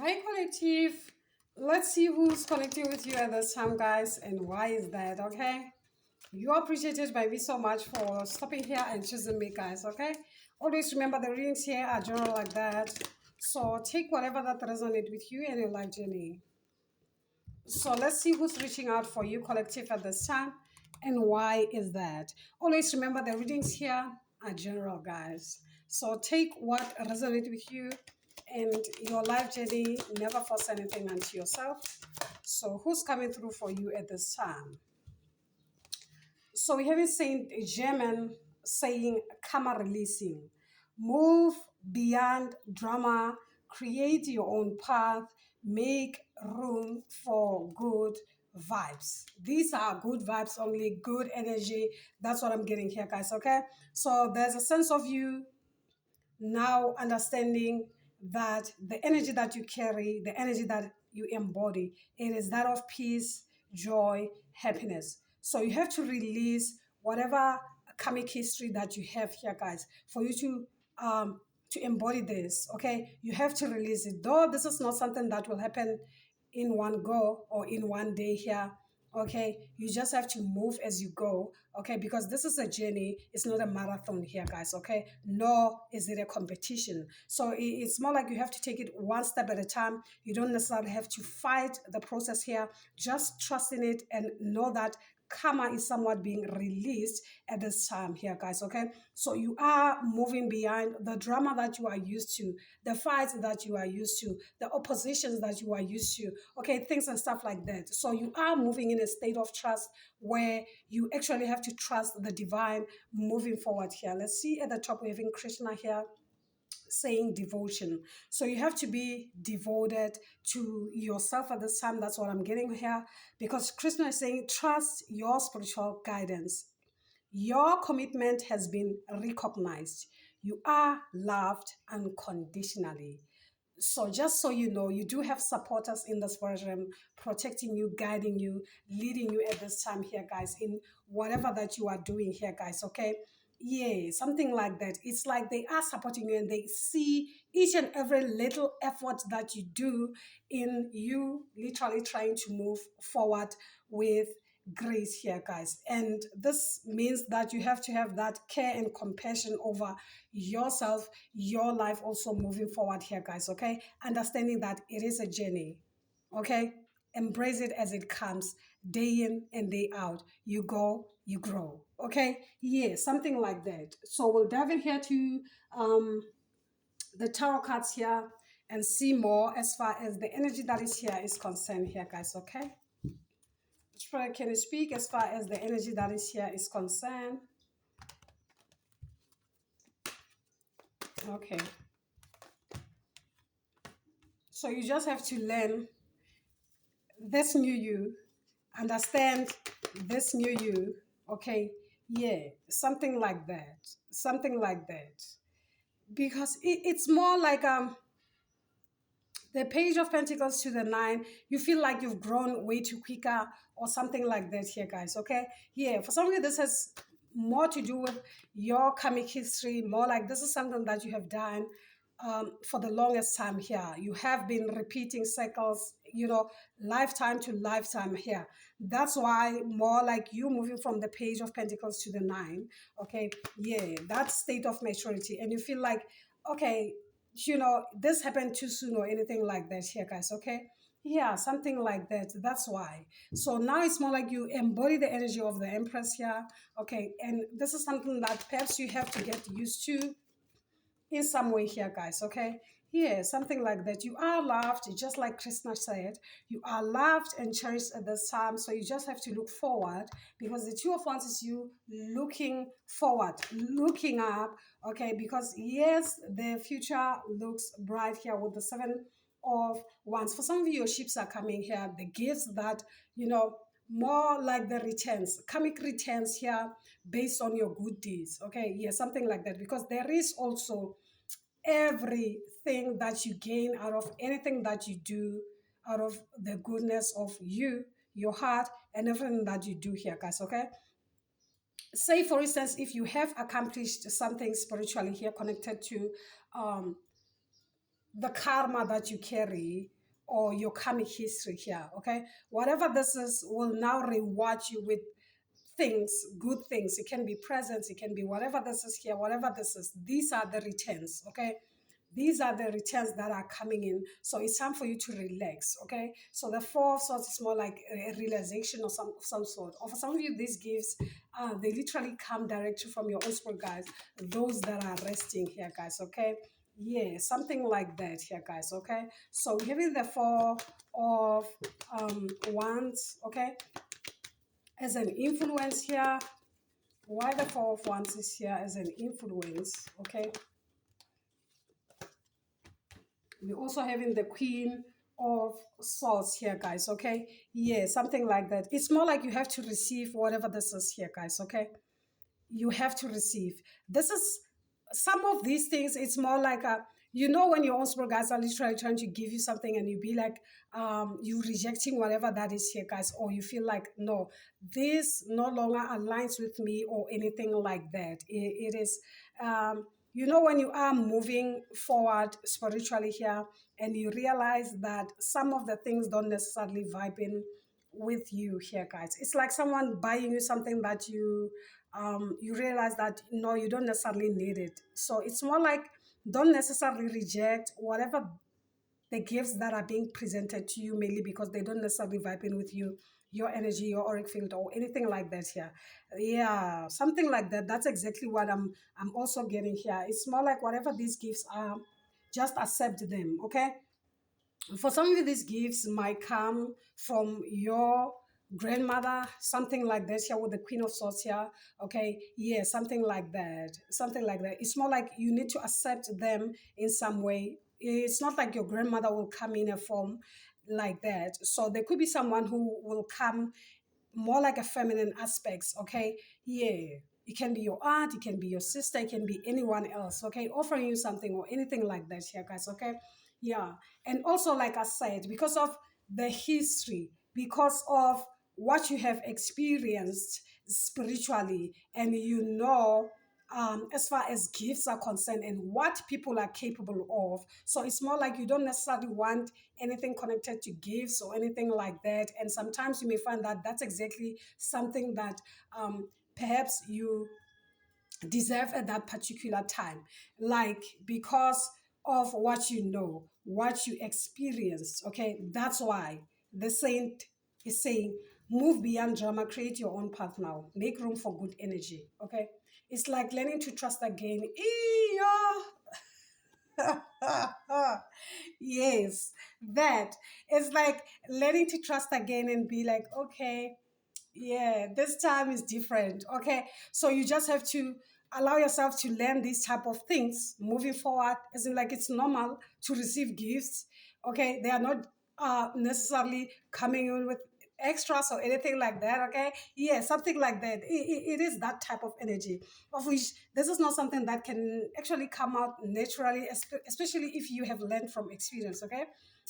Hi, collective. Let's see who's connecting with you at this time, guys, and why is that, okay? You are appreciated by me so much for stopping here and choosing me, guys, okay? Always remember the readings here are general like that. So take whatever that resonates with you and your life journey. So let's see who's reaching out for you, collective, at this time, and why is that? Always remember the readings here are general, guys. So take what resonates with you and your life journey. Never force anything onto yourself. So who's coming through for you at this time? So we have it saying German saying karma releasing. Move beyond drama, create your own path, make room for good vibes. These are good vibes only, good energy. That's what I'm getting here, guys. Okay. So there's a sense of you now understanding that the energy that you carry, the energy that you embody, it is that of peace, joy, happiness. So you have to release whatever karmic history that you have here, guys, for you to embody this. Okay, you have to release it. Though this is not something that will happen in one go or in one day here. Okay, you just have to move as you go. Okay, because this is a journey, it's not a marathon here, guys. Okay, nor is it a competition. So it's more like you have to take it one step at a time. You don't necessarily have to fight the process here. Just trust in it and know that karma is somewhat being released at this time here, guys. Okay, so you are moving behind the drama that you are used to, the fights that you are used to, the oppositions that you are used to, okay, things and stuff like that. So you are moving in a state of trust where you actually have to trust the divine moving forward here. Let's see at the top, we're having Krishna here saying devotion. So you have to be devoted to yourself at this time. That's what I'm getting here, because Krishna is saying trust your spiritual guidance. Your commitment has been recognized. You are loved unconditionally. So just so you know, you do have supporters in this version protecting you, guiding you, leading you at this time here, guys, in whatever that you are doing here, guys. Okay, yeah, something like that. It's like they are supporting you and they see each and every little effort that you do in you literally trying to move forward with grace here, guys. And this means that you have to have that care and compassion over yourself, your life also moving forward here, guys. Okay, understanding that it is a journey. Okay, embrace it as it comes, day in and day out. You go, you grow. Okay, yeah, something like that. So we'll dive in here to the tarot cards here and see more as far as the energy that is here is concerned here, guys. Okay, can you speak as far as the energy that is here is concerned? Okay, so you just have to learn this new you, understand this new you. Okay, yeah, something like that, something like that, because it's more like the page of pentacles to the nine. You feel like you've grown way too quicker or something like that here, guys. Okay, yeah, for some reason this has more to do with your karmic history, more like this is something that you have done for the longest time here. You have been repeating cycles, you know, lifetime to lifetime here. That's why more like you moving from the page of pentacles to the nine. Okay, yeah, that state of maturity, and you feel like, okay, you know, this happened too soon or anything like that here, guys. Okay, yeah, something like that. That's why. So now it's more like you embody the energy of the Empress here. Okay, and this is something that perhaps you have to get used to in some way here, guys. Okay, yeah, something like that. You are loved, just like Krishna said. You are loved and cherished at this time. So you just have to look forward, because the Two of Wands is you looking forward, looking up. Okay, because yes, the future looks bright here with the Seven of Wands. For some of you, your ships are coming here. The gifts that, you know, more like the returns, karmic returns here based on your good deeds. Okay, yeah, something like that, because there is also everything that you gain out of anything that you do, out of the goodness of you, your heart, and everything that you do here, guys. Okay, say for instance, if you have accomplished something spiritually here connected to um the karma that you carry, or your karmic history here, okay? Whatever this is will now reward you with things, good things. It can be presents, it can be whatever this is here, whatever this is. These are the returns, okay? These are the returns that are coming in. So it's time for you to relax, okay? So the Four of Swords is more like a realization of some sort. Or for some of you, these gifts, they literally come directly from your own spirit, guys. Those that are resting here, guys, okay? Yeah, something like that here, guys, okay? So we're having the Four of Wands, okay? As an influence here. Why the Four of Wands is here as an influence, okay? We're also having the Queen of Swords here, guys, okay? Yeah, something like that. It's more like you have to receive whatever this is here, guys, okay? You have to receive. This is some of these things. It's more like a, you know, when your own spirit guys are literally trying to give you something and you be like, you rejecting whatever that is here, guys, or you feel like, no, this no longer aligns with me or anything like that. It is, you know, when you are moving forward spiritually here and you realize that some of the things don't necessarily vibe in with you here, guys. It's like someone buying you something that you realize that no, you don't necessarily need it. So it's more like, don't necessarily reject whatever the gifts that are being presented to you, mainly because they don't necessarily vibe in with you, your energy, your auric field, or anything like that here. Yeah, something like that. That's exactly what I'm also getting here. It's more like whatever these gifts are, just accept them, okay? For some of you, these gifts might come from your grandmother, something like this here with the Queen of Swords here. Okay, yeah, something like that. Something like that. It's more like you need to accept them in some way. It's not like your grandmother will come in a form like that. So there could be someone who will come more like a feminine aspects, okay? Yeah. It can be your aunt, it can be your sister, it can be anyone else, okay? Offering you something or anything like that here, guys, okay? Yeah. And also, like I said, because of the history, because of what you have experienced spiritually, and you know, as far as gifts are concerned and what people are capable of. So it's more like you don't necessarily want anything connected to gifts or anything like that. And sometimes you may find that that's exactly something that perhaps you deserve at that particular time, like because of what you know, what you experienced, okay? That's why the saint is saying, move beyond drama, create your own path now, make room for good energy, okay? It's like learning to trust again. Yes, that it's like learning to trust again and be like, okay, yeah, this time is different. Okay. So you just have to allow yourself to learn these type of things moving forward. As in, like, it's normal to receive gifts. Okay. They are not necessarily coming in with extras or anything like that. Okay. Yeah, something like that. It is that type of energy, of which this is not something that can actually come out naturally, especially if you have learned from experience. Okay.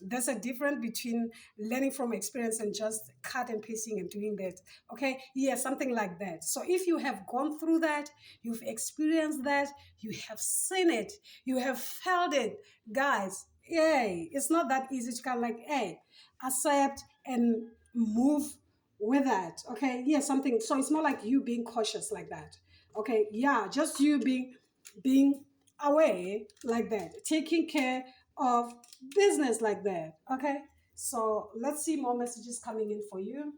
There's a difference between learning from experience and just cut and pasting and doing that. Okay, yeah, something like that. So if you have gone through that, you've experienced that, you have seen it, you have felt it, guys, yay, it's not that easy to kind of like, hey, accept and move with that. Okay, yeah, something. So it's more like you being cautious like that. Okay, yeah, just you being away like that, taking care of business like that. Okay, so let's see more messages coming in for you.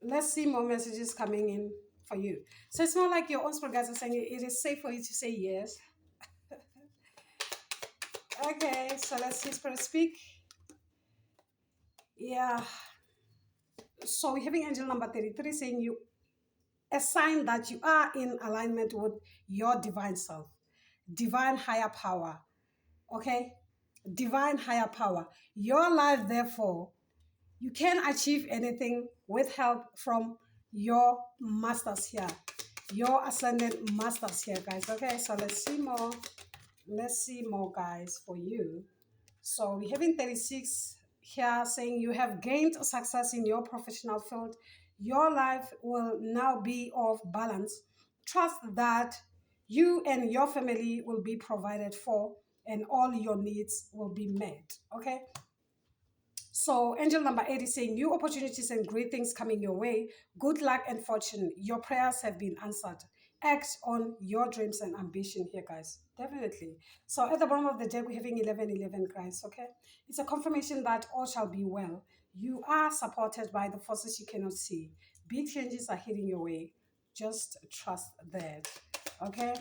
Let's see more messages coming in for you. So it's not like your own spirit guides are saying it is safe for you to say yes. Okay, so let's see spirit speak. Yeah. So we're having angel number 33 saying you, a sign that you are in alignment with your divine self, divine higher power. Okay? Divine higher power. Your life, therefore, you can achieve anything with help from your masters here, your ascended masters here, guys. Okay, so let's see more. Let's see more, guys, for you. So we're having 36 here saying you have gained success in your professional field. Your life will now be of balance. Trust that you and your family will be provided for. and all your needs will be met. Okay. So, angel number 8 is saying new opportunities and great things coming your way. Good luck and fortune. Your prayers have been answered. Act on your dreams and ambition here, guys. Definitely. So, at the bottom of the deck, we're having 1111, guys. Okay. It's a confirmation that all shall be well. You are supported by the forces you cannot see. Big changes are heading your way. Just trust that. Okay.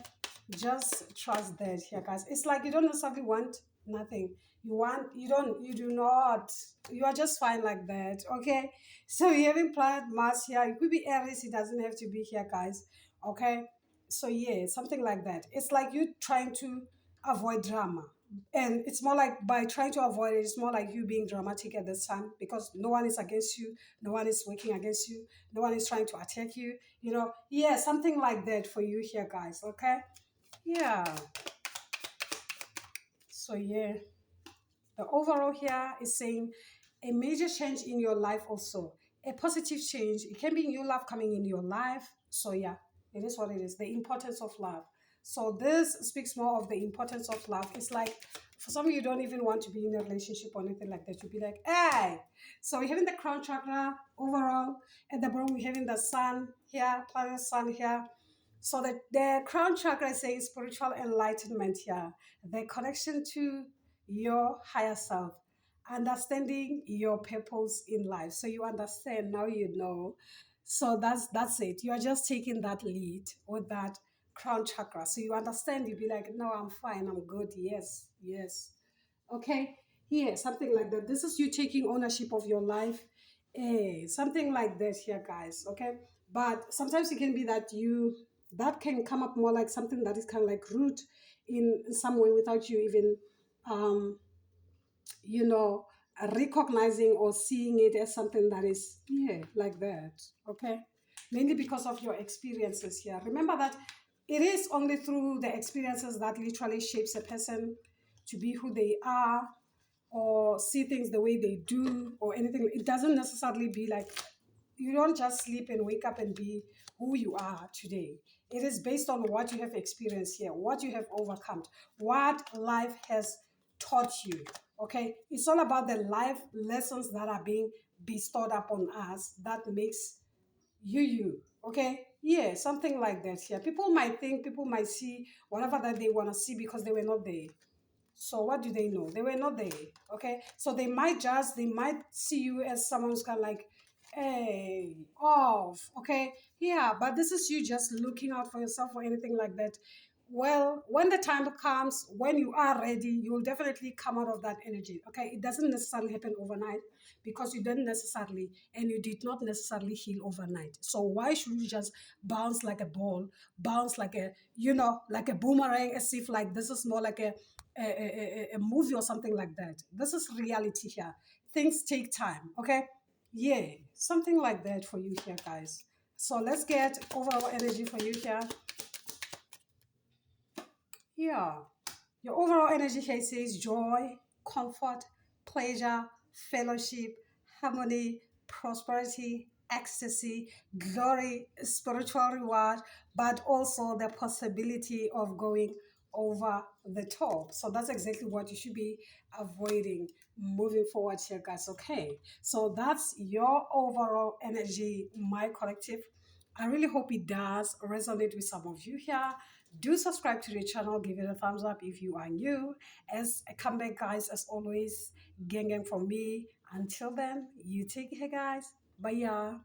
Just trust that here, guys. It's like you don't necessarily want nothing. You do not, you are just fine like that. Okay. So you're having planet Mars here. It could be Aries, it doesn't have to be here, guys. Okay. So yeah, something like that. It's like you trying to avoid drama. And it's more like by trying to avoid it, it's more like you being dramatic at this time because no one is against you, no one is working against you, no one is trying to attack you, Yeah, something like that for you here, guys. Okay. Yeah. So yeah, the overall here is saying a major change in your life also. A positive change. It can be new love coming in your life. So yeah, it is what it is. The importance of love. So this speaks more of the importance of love. It's like for some of you don't even want to be in a relationship or anything like that. You'd be like, hey. So we're having the crown chakra overall. At the bottom, we're having the sun here, planet sun here. So the crown chakra is saying spiritual enlightenment here. The connection to your higher self, understanding your purpose in life. So you understand, now you know. So that's it. You are just taking that lead with that crown chakra. So you understand, you'll be like, no, I'm fine, I'm good. Yes, yes. Okay. Yeah, something like that. This is you taking ownership of your life. Something like that here, guys. Okay. But sometimes it can be that that can come up more like something that is kind of like rude in some way without you even um you know, recognizing or seeing it as something that is, yeah, like that. Okay. Mainly because of your experiences here. Remember that it is only through the experiences that literally shapes a person to be who they are or see things the way they do or anything. It doesn't necessarily be like you don't just sleep and wake up and be who you are today. It is based on what you have experienced here, what you have overcome, what life has taught you. Okay, it's all about the life lessons that are being bestowed upon us that makes you. Okay, yeah, something like that here. People might think, people might see whatever that they want to see because they were not there. So what do they know? They were not there. Okay. So they might see you as someone who's kind of like, hey, off. Okay. Yeah. But this is you just looking out for yourself or anything like that. Well, when the time comes, when you are ready, you will definitely come out of that energy. Okay. It doesn't necessarily happen overnight because you didn't necessarily and you did not necessarily heal overnight. So why should you just bounce like a ball, bounce like like a boomerang, as if like this is more like a movie or something like that. This is reality here. Things take time, okay? Yeah, something like that for you here, guys. So let's get overall energy for you here. Yeah. Your overall energy here says joy, comfort, pleasure, fellowship, harmony, prosperity, ecstasy, glory, spiritual reward, but also the possibility of going over the top. So that's exactly what you should be avoiding moving forward here, guys. Okay. So that's your overall energy, my collective. I really hope it does resonate with some of you here. Do subscribe to the channel, give it a thumbs up if you are new. As a comeback, guys, as always, gang from me. Until then, you take care, guys. Bye, y'all.